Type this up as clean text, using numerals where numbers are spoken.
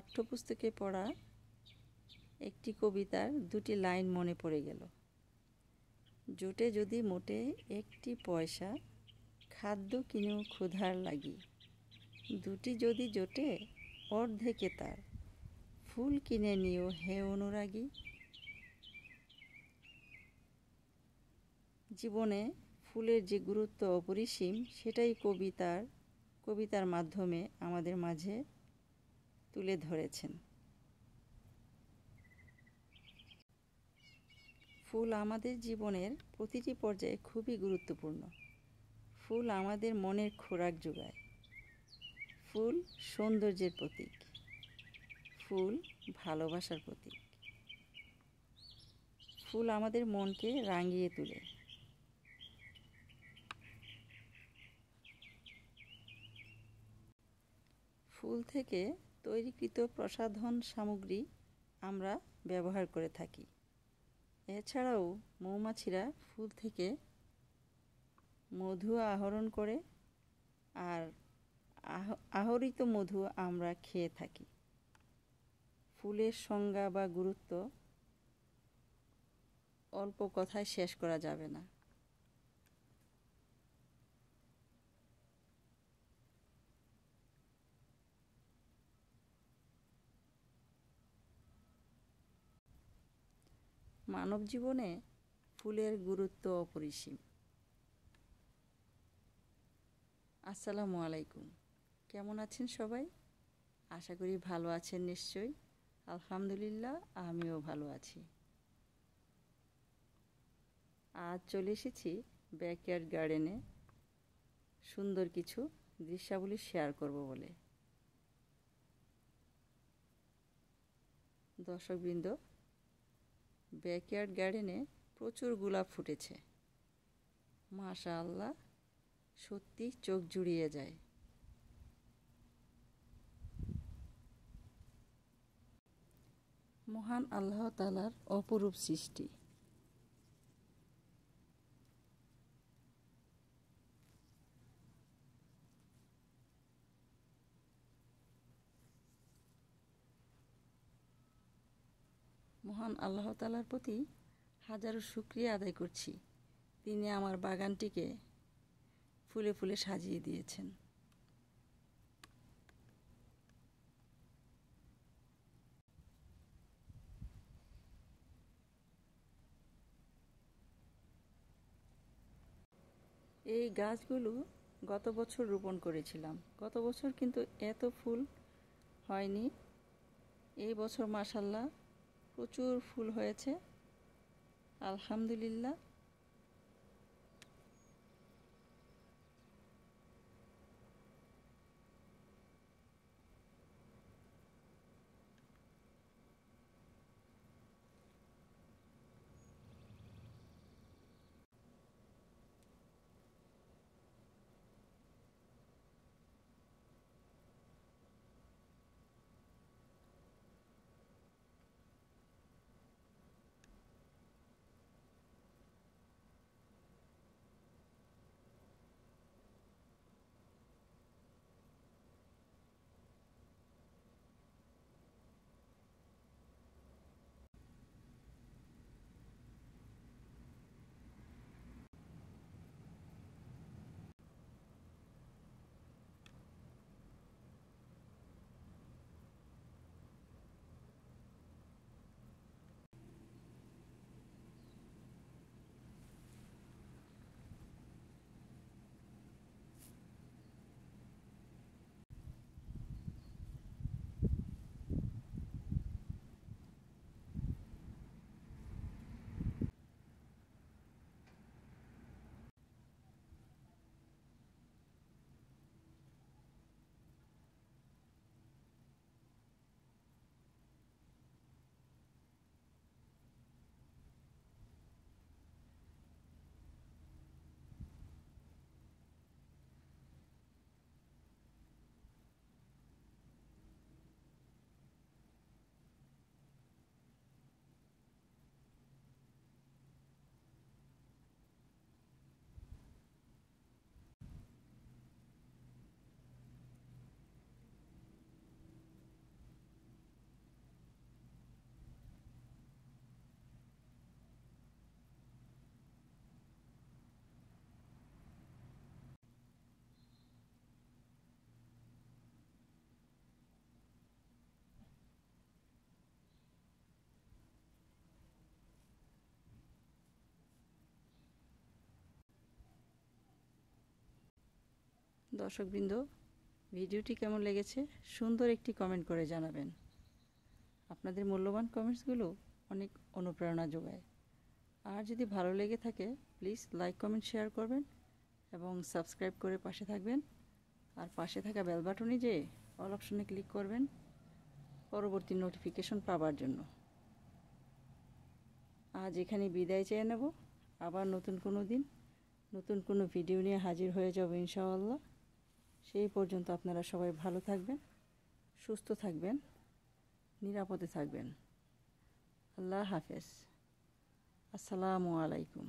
পাঠ্যপুস্তকে পড়া একটি কবিতার দুটি লাইন মনে পড়ে গেল। জোটে যদি মোটে একটি পয়সা, খাদ্য কিনেও ক্ষুধার লাগি। দুটি যদি জোটে অর্ধেকে তার, ফুল কিনে নিও হে অনুরাগী। জীবনে ফুলের যে গুরুত্ব অপরিসীম, সেটাই কবিতার মাধ্যমে আমাদের মাঝে তুলে ধরেছেন। ফুল আমাদের জীবনের প্রতিটি পর্যায়ে খুবই গুরুত্বপূর্ণ। ফুল আমাদের মনের খোরাক যোগায়। ফুল সৌন্দর্যের প্রতীক। ফুল ভালোবাসার প্রতীক। ফুল আমাদের মনকে রাঙিয়ে তোলে। ফুল থেকে তৈরিকৃত প্রসাধন সামগ্রী আমরা ব্যবহার করে থাকি। এছাড়াও মৌমাছিরা ফুল থেকে মধু আহরণ করে, আর আহরিত মধু আমরা খেয়ে থাকি। ফুলের সংজ্ঞা বা গুরুত্ব অল্প কথায় শেষ করা যাবে না। মানব জীবনে ফুলের গুরুত্ব অপরিসীম। আসসালামু আলাইকুম। কেমন আছেন সবাই? আশা করি ভালো আছেন নিশ্চয়ই। আলহামদুলিল্লাহ, আমিও ভালো আছি। আজ চলে এসেছি ব্যাকইয়ার্ড গার্ডেনে সুন্দর কিছু দৃশ্যাবলী শেয়ার করব বলে। দর্শকবৃন্দ, ব্যাকইয়ার্ড গার্ডেনে প্রচুর গোলাপ ফুটেছে। মাশাআল্লাহ, সত্যি চোখ জুড়িয়ে যায়। মহান আল্লাহ তাআলার অপরূপ সৃষ্টি। মহান আল্লাহ তাআলার প্রতি হাজারো শুকরিয়া আদায় করছি, তিনি আমার বাগানটিকে ফুলে ফুলে সাজিয়ে দিয়েছেন। এই গাছগুলো গত বছর রোপণ করেছিলাম। গত বছর কিন্তু এত ফুল হয়নি। এই বছর মাশাআল্লাহ প্রচুর ফুল হয়েছে, আলহামদুলিল্লাহ। দর্শকবৃন্দ, ভিডিওটি কেমন লেগেছে সুন্দর একটি কমেন্ট করে জানাবেন। আপনাদের মূল্যবান কমেন্টসগুলো অনেক অনুপ্রেরণা যোগায়। আর যদি ভালো লেগে থাকে প্লিজ লাইক কমেন্ট শেয়ার করবেন এবং সাবস্ক্রাইব করে পাশে থাকবেন। আর পাশে থাকা বেল বাটনে যেয়ে অল অপশনে ক্লিক করবেন পরবর্তী নোটিফিকেশন পাওয়ার জন্য। আজ এখানে বিদায় চেয়ে নেব। আবার নতুন কোনো দিন নতুন কোনো ভিডিও নিয়ে হাজির হয়ে যাব ইনশাআল্লাহ। সেই পর্যন্ত আপনারা সবাই ভালো থাকবেন, সুস্থ থাকবেন, নিরাপদে থাকবেন। আল্লাহ হাফেজ। আসসালামু আলাইকুম।